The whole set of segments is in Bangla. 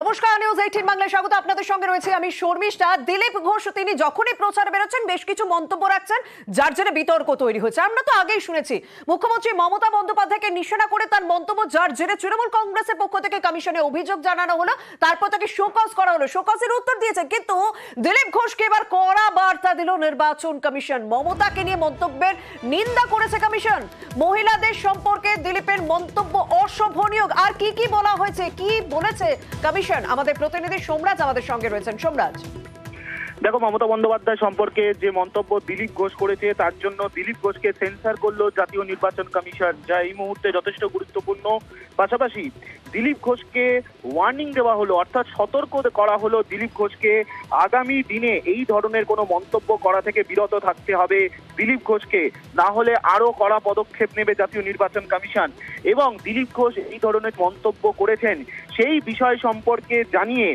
নমস্কার, নিউজ 18 বাংলায় স্বাগত। আপনাদের সঙ্গে রয়েছে আমি শর্মিষ্ঠা। দিলীপ ঘোষ তিনি যখনই প্রচার বেরোচ্ছেন বেশ কিছু মন্তব্য রাখছেন, যার জেরে বিতর্ক তৈরি হয়েছে। আমরা তো আগেই শুনেছি মুখ্যমন্ত্রী মমতা বন্দ্যোপাধ্যায়কে নিশানা করে তার মন্তব্য, যার জেরে তৃণমূল কংগ্রেসের পক্ষ থেকে কমিশনে অভিযোগ জানানো হলো, তারপর তাকে শোকজ করা হলো। শোকজের উত্তর দিয়েছে, কিন্তু দিলীপ ঘোষকে এবার কড়া বার্তা দিল নির্বাচন কমিশন। মমতাকে নিয়ে মন্তব্যের নিন্দা করেছে কমিশন। মহিলাদের সম্পর্কে দিলীপের মন্তব্য অশোভনীয়। আর কি কি বলা হয়েছে, কি বলেছে কমিশন, আমাদের প্রতিনিধি সোমরাজ আমাদের সঙ্গে রয়েছেন। সোমরাজ, দেখো, মমতা বন্দ্যোপাধ্যায় সম্পর্কে যে মন্তব্য দিলীপ ঘোষ করেছে তার জন্য দিলীপ ঘোষকে সেন্সর করলো জাতীয় নির্বাচন কমিশন, যা এই মুহূর্তে যথেষ্ট গুরুত্বপূর্ণ। পাশাপাশি দিলীপ ঘোষকে ওয়ার্নিং দেওয়া হলো, অর্থাৎ সতর্ক করা হলো দিলীপ ঘোষকে আগামী দিনে এই ধরনের কোনো মন্তব্য করা থেকে বিরত থাকতে হবে দিলীপ ঘোষকে, না হলে আরো কড়া পদক্ষেপ নেবে জাতীয় নির্বাচন কমিশন। এবং দিলীপ ঘোষ এই ধরনের মন্তব্য করেছেন সেই বিষয় সম্পর্কে জানিয়ে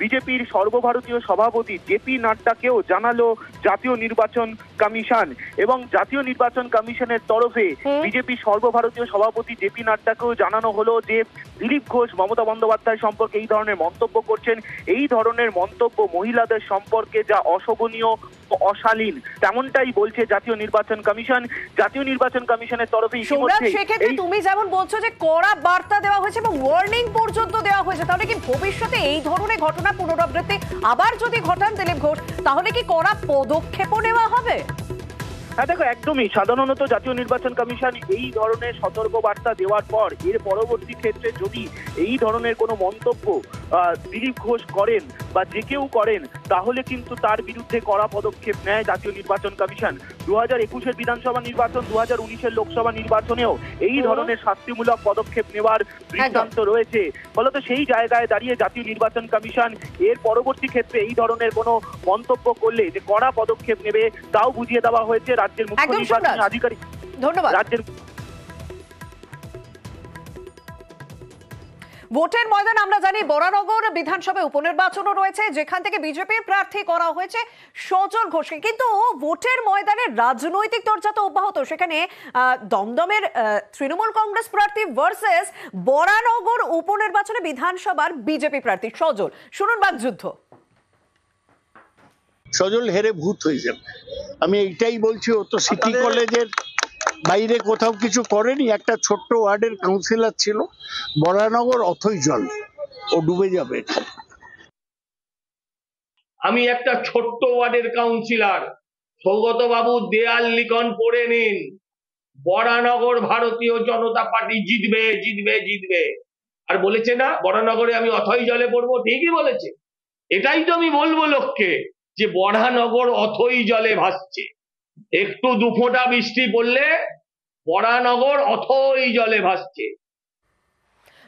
বিজেপির সর্বভারতীয় সভাপতি জেপি নাড্ডাকেও জানালো জাতীয় নির্বাচন কমিশন। এবং জাতীয় নির্বাচন কমিশনের তরফে বিজেপির সর্বভারতীয় সভাপতি জেপি নাড্ডাকেও জানানো হলো যে দিলীপ ঘোষ মমতা বন্দ্যোপাধ্যায় সম্পর্কে এই ধরনের মন্তব্য করছেন। এই ধরনের মন্তব্য মহিলাদের সম্পর্কে যা অশোভনীয়, অশালীন, তেমনটাই বলছে জাতীয় নির্বাচন কমিশন। জাতীয় নির্বাচন কমিশনের তরফে সেক্ষেত্রে তুমি যেমন বলছো যে কড়া বার্তা দেওয়া হয়েছে এবং ওয়ার্নিং পর্যন্ত দেওয়া হয়েছে, তাহলে কি ভবিষ্যতে এই ধরনের ঘটনা পুনরাবৃত্তি আবার যদি ঘটান দিলীপ ঘোষ, তাহলে কি কড়া পদক্ষেপও নেওয়া হবে? হ্যাঁ দেখো, একদমই। সাধারণত জাতীয় নির্বাচন কমিশন এই ধরনের সতর্ক বার্তা দেওয়ার পর এর পরবর্তী ক্ষেত্রে যদি এই ধরনের কোনো মন্তব্য দিলীপ ঘোষ করেন বা যে কেউ করেন, তাহলে কিন্তু তার বিরুদ্ধে কড়া পদক্ষেপ নেয় জাতীয় নির্বাচন কমিশন। 2021-এর বিধানসভা নির্বাচন, 2019-এর লোকসভা নির্বাচনেও এই ধরনের শাস্তিমূলক পদক্ষেপ নেওয়ার দৃষ্টান্ত রয়েছে। ফলত সেই জায়গায় দাঁড়িয়ে জাতীয় নির্বাচন কমিশন এর পরবর্তী ক্ষেত্রে এই ধরনের কোনো মন্তব্য করলে যে কড়া পদক্ষেপ নেবে তাও বুঝিয়ে দেওয়া হয়েছে রাজ্যের মুখ্য নির্বাচনী আধিকারিক। ধন্যবাদ। রাজ্যের ভোটের ময়দান আমরা জানি বরানগর বিধানসভায় উপনির্বাচনও রয়েছে, যেখান থেকে বিজেপির প্রার্থী করা হয়েছে সজল ঘোষকে। কিন্তু ভোটের ময়দানে রাজনৈতিক চর্চা তো অব্যাহত। সেখানে দমদমের তৃণমূল কংগ্রেস প্রার্থী ভার্সেস বরানগর উপনির্বাচনে বিধানসভার বিজেপি প্রার্থী সজল। শুনুন বাকযুদ্ধ। সজল হেরে ভূত হয়ে যাবে, আমি এইটাই বলছি। ও তো সিটি কলেজের বাইরে কোথাও কিছু করেনি। একটা ছোট্ট ওয়ার্ডের কাউন্সিলর ছিল, বরানগর অথই জল, ও ডুবে যাবে। আমি একটা ছোট্ট ওয়ার্ডের কাউন্সিলর, সৌগত বাবু দেয়াল লিখন পড়ে নিন, বরানগর ভারতীয় জনতা পার্টি জিতবে জিতবে জিতবে। আর বলেছে না বরানগরে আমি অথই জলে পড়বো, ঠিকই বলেছে। এটাই তো আমি বলবো লোককে, যে বরানগর অথই জলে ভাসছে। একটু দুফোঁটা বৃষ্টি পড়লে বরানগর অথই জলে ভাসছে।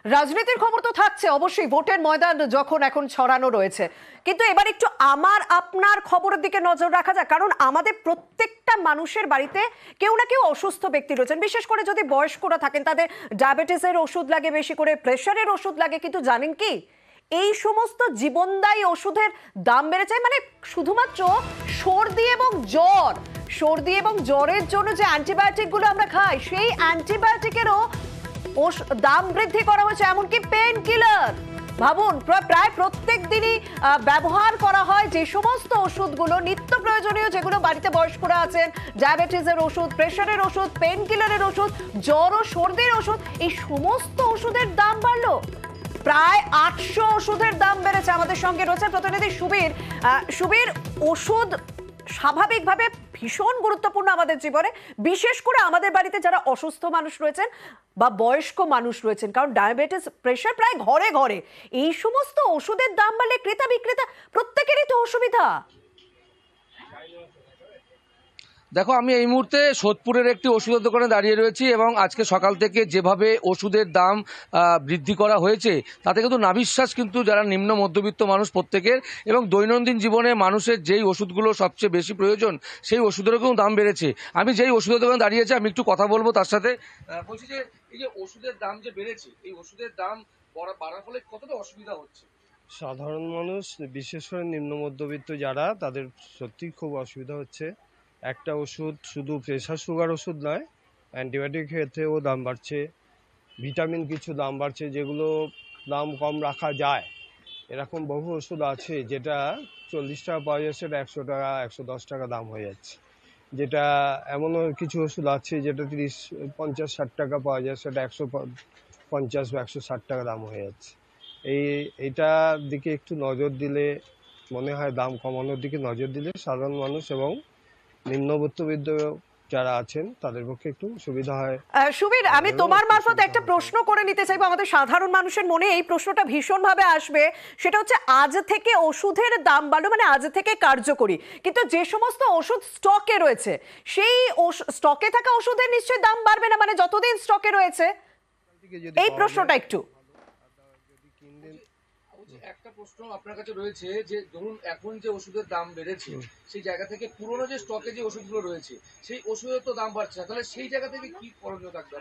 রাজনীতির খবর তো থাকছে অবশ্যই, ভোটের ময়দান যখন এখন ছড়ানো রয়েছে। কিন্তু এবার একটু আমার আপনার খবরের দিকে নজর রাখা যায়, কারণ আমাদের প্রত্যেকটা মানুষের বাড়িতে কেউ না কেউ অসুস্থ ব্যক্তি রয়েছেন। বিশেষ করে যদি বয়স্করা থাকেন, তাদের ডায়াবেটিসের ওষুধ লাগে, বেশি করে প্রেশারের ওষুধ লাগে। কিন্তু জানেন কি, এই সমস্ত জীবনদায়ী ওষুধের দাম বেড়েছে। মানে শুধুমাত্র সর্দি এবং জ্বরের জন্য যে অ্যান্টিবায়োটিক গুলো আমরা খাই, সেই অ্যান্টিবায়োটিকেরও দাম বৃদ্ধি করা হয়েছে। এমনকি পেন কিলার, ভাবুন, প্রায় প্রত্যেক দিনই ব্যবহার করা হয় যে সমস্ত ওষুধগুলো নিত্য প্রয়োজনীয়, যেগুলো বাড়িতে বয়স্করা আছেন, ডায়াবেটিসের ওষুধ, প্রেশারের ওষুধ, পেন কিলারের ওষুধ, জ্বর ও সর্দির ওষুধ, এই সমস্ত ওষুধের দাম বাড়লো। প্রায় 800 ওষুধের দাম বেড়েছে। আমাদের সঙ্গে রয়েছে প্রতিনিধি সুবীর। সুবীর, ওষুধ স্বাভাবিকভাবে ভীষণ গুরুত্বপূর্ণ আমাদের জীবনে, বিশেষ করে আমাদের বাড়িতে যারা অসুস্থ মানুষ রয়েছেন বা বয়স্ক মানুষ রয়েছেন, কারণ ডায়াবেটিস, প্রেশার প্রায় ঘরে ঘরে। এই সমস্ত ওষুধের দাম বাড়লে ক্রেতা বিক্রেতা প্রত্যেকেরই তো অসুবিধা। দেখো, আমি এই মুহূর্তে সোদপুরের একটি ওষুধের দোকানে দাঁড়িয়ে রয়েছি এবং আজকে সকাল থেকে যেভাবে ওষুধের দাম বৃদ্ধি করা হয়েছে, তাতে কিন্তু নাভিশ্বাস কিন্তু যারা নিম্ন মধ্যবিত্ত মানুষ প্রত্যেকের, এবং দৈনন্দিন জীবনে মানুষের যেই ওষুধগুলো সবচেয়ে বেশি প্রয়োজন সেই ওষুধেরও কিন্তু দাম বেড়েছে। আমি যেই ওষুধের দোকানে দাঁড়িয়েছি আমি একটু কথা বলবো তার সাথে। বলছি যে এই যে ওষুধের দাম যে বেড়েছে, এই ওষুধের দাম বাড়ার ফলে কতটা অসুবিধা হচ্ছে? সাধারণ মানুষ, বিশেষ করে নিম্ন মধ্যবিত্ত যারা, তাদের সত্যি খুব অসুবিধা হচ্ছে। একটা ওষুধ শুধু প্রেশার সুগার ওষুধ নয়, অ্যান্টিবায়োটিক ক্ষেত্রেও দাম বাড়ছে, ভিটামিন কিছু দাম বাড়ছে, যেগুলো দাম কম রাখা যায় এরকম বহু ওষুধ আছে যেটা 40 টাকা পাওয়া যাচ্ছে, সেটা 100 টাকা 110 টাকা দাম হয়ে যাচ্ছে। যেটা এমনও কিছু ওষুধ আছে যেটা 30, 50, 60 টাকা পাওয়া যায়, সেটা 150 বা 160 টাকা দাম হয়ে যাচ্ছে। এইটার দিকে একটু নজর দিলে মনে হয়, দাম কমানোর দিকে নজর দিলে সাধারণ মানুষ এবং নিম্ন মধ্যবিত্ত যারা আছেন তাদের পক্ষে একটু সুবিধা হয়। সুবীর, আমি তাদেরও তোমার একটু মারফত সুবিধা একটা হতো। প্রশ্ন করে নিতে চাইবো, আমাদের সাধারণ মানুষের মনে এই প্রশ্নটা ভীষণভাবে আসবে। সেটা হচ্ছে, আজ থেকে ওষুধের দাম বাড়লো, মানে আজ থেকে কার্যকরী, কিন্তু যে সমস্ত ওষুধ স্টকে রয়েছে সেই স্টকে থাকা ওষুধের নিশ্চয়ই দাম বাড়বে না, মানে যতদিন স্টকে রয়েছে। এই প্রশ্নটা একটু একটা প্রশ্ন আপনার কাছে রয়েছে যে ধরুন এখন যে ওষুধের দাম বেড়েছে সেই জায়গা থেকে পুরনো যে স্টকে যে ওষুধগুলো রয়েছে সেই ওষুধের তো দাম বাড়ছে না, তাহলে সেই জায়গা থেকে কি করণীয় থাকবে?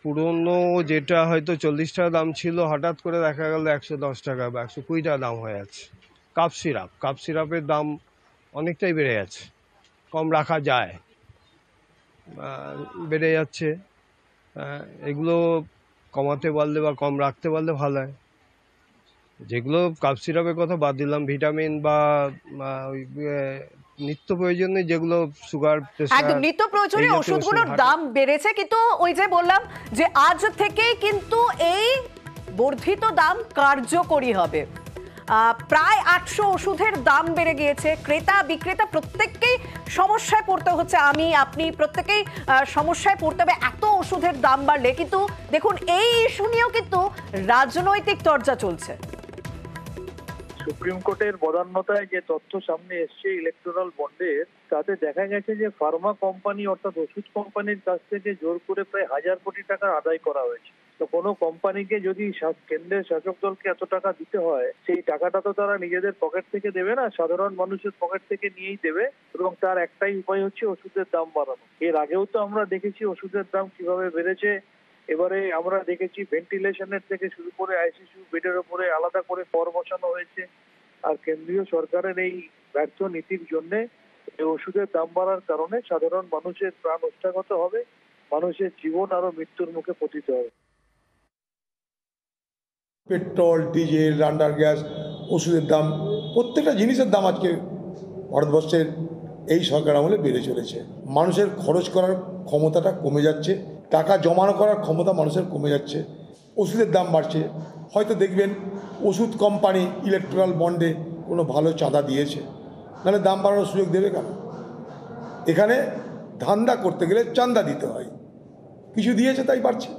পুরনো যেটা হয়তো 40 টাকা দাম ছিল, হঠাৎ করে দেখা গেল 110 টাকা বা 120 টাকা দাম হয়ে যাচ্ছে। কাপ সিরাপের দাম অনেকটাই বেড়ে যাচ্ছে, কম রাখা যায়, বেড়ে যাচ্ছে। এগুলো কমাতে পারলে বা কম রাখতে পারলে ভালো হয়। যেগুলো কাপ সিরাপের কথা বাদ দিলাম, ভিটামিন বা ওই নিত্য প্রয়োজনীয় যেগুলো সুগার, একদম প্রেশার, নিত্য প্রয়োজনীয় এই জাতীয় ওষুধ ওষুধগুলোর দাম বেড়েছে, কিন্তু ওই যে বললাম যে আজ থেকেই কিন্তু এই বর্ধিত দাম কার্যকরী হবে। প্রায় 800 ওষুধের দাম বেড়ে গিয়েছে, ক্রেতা বিক্রেতা প্রত্যেককেই সমস্যায় পড়তে হচ্ছে, আমি আপনি প্রত্যেকেই সমস্যায় পড়তে হবে এত ওষুধের দাম বাড়লে। কিন্তু দেখুন, এই ইস্যু নিয়েও কিন্তু রাজনৈতিক চর্চা চলছে। সুপ্রিম কোর্টের বদান্যতায় যে তথ্য সামনে এসছে ইলেকটোরাল বন্ডের, তাতে দেখা গেছে যে ফার্মা কোম্পানি অর্থাৎ ওষুধ কোম্পানির কাছ থেকে জোর করে প্রায় 1000 কোটি টাকা আদায় করা হয়েছে। তো কোনো কোম্পানিকে যদি কেন্দ্রের শাসক দলকে এত টাকা দিতে হয়, সেই টাকাটা তো তারা নিজেদের পকেট থেকে দেবে না, সাধারণ মানুষের পকেট থেকে নিয়েই দেবে, এবং তার একটাই উপায় হচ্ছে ওষুধের দাম বাড়ানো। এর আগেও তো আমরা দেখেছি ওষুধের দাম কিভাবে বেড়েছে। এবারে আমরা দেখেছি ভেন্টিলেশনের থেকে শুরু করে আইসিইউ বেডের উপরে আলাদা করে কর বসানো হয়েছে। আর কেন্দ্রীয় সরকারের এই ব্যর্থ নীতির জন্য এই ওষুধের দাম বাড়ার কারণে সাধারণ মানুষের প্রাণ হত্যাগত হবে, মানুষের জীবন আরো মৃত্যুর মুখে পতিত হবে। পেট্রোল, ডিজেল, রান্নার গ্যাস, ওষুধের দাম, প্রত্যেকটা জিনিসের দাম আজকে ভারতবর্ষের এই সরকার আমলে বেড়ে চলেছে। মানুষের খরচ করার ক্ষমতাটা কমে যাচ্ছে, টাকা জমানো করার ক্ষমতা মানুষের কমে যাচ্ছে, ওষুধের দাম বাড়ছে। হয়তো দেখবেন ওষুধ কোম্পানি ইলেকট্রাল বন্ডে কোনো ভালো চাঁদা দিয়েছে, নাহলে দাম বাড়ানোর সুযোগ দেবে কেন? এখানে ধান্দা করতে গেলে চাঁদা দিতে হয়, কিছু দিয়েছে তাই বাড়ছে।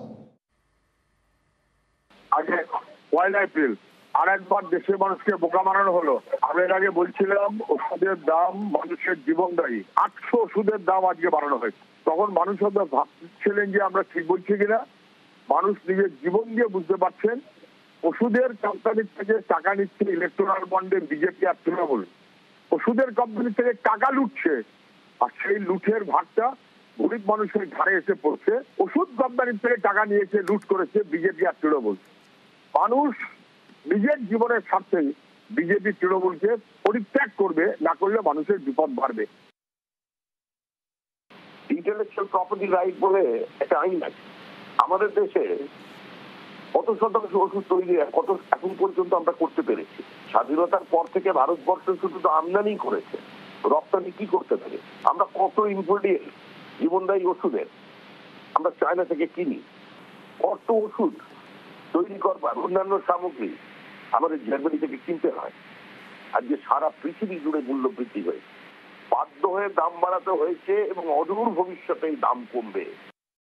আগে 1 এপ্রিল আর একবার দেশের মানুষকে বোকা বানানো হলো। আমি এর আগে বলছিলাম ওষুধের দাম মানুষের জীবনদায়ী, 800 ওষুধের দাম আজকে বাড়ানো হয়েছে। তখন মানুষ হয়তো ভাবছিলেন যে আমরা ঠিক বলছি কিনা। মানুষ নিজের জীবন দিয়ে বুঝতে পারছেন ওষুধের কোম্পানির থেকে টাকা নিচ্ছে ইলেকট্রাল বন্ডে বিজেপি আর তৃণমূল। ওষুধের কোম্পানি থেকে টাকা লুটছে, আর সেই লুটের ভাগটা গরিব মানুষের ঘাড়ে এসে পড়ছে। ওষুধ কোম্পানির থেকে টাকা নিয়েছে, লুট করেছে বিজেপি আর তৃণমূল। মানুষ নিজের জীবনের স্বার্থে বিজেপি তৃণমূলকে পরিত্যাগ করবে, না করলে মানুষের বিপদ বাড়বে। ইন্টেলেকচুয়াল প্রপার্টি রাইট বলে একটা আইন আছে আমাদের দেশে। কত শতাংশ ওষুধ তৈরি কত এখন পর্যন্ত আমরা করতে পেরেছি? স্বাধীনতার পর থেকে ভারতবর্ষ শুধু তো আমদানি করেছে, রপ্তানি কি করতে পারে? আমরা কত ইনগ্রেডিয়েন্ট জীবনদায়ী ওষুধের আমরা চায়না থেকে কিনি, কত ওষুধ তৈরি করবার অন্যান্য সামগ্রী আমাদের জার্মানি থেকে কিনতে হয়। আজকে সারা পৃথিবী জুড়ে মূল্য বৃদ্ধি হয়েছে, বাধ্য হয়ে দাম বাড়াতে হয়েছে, এবং অদূর ভবিষ্যতে দাম কমবে।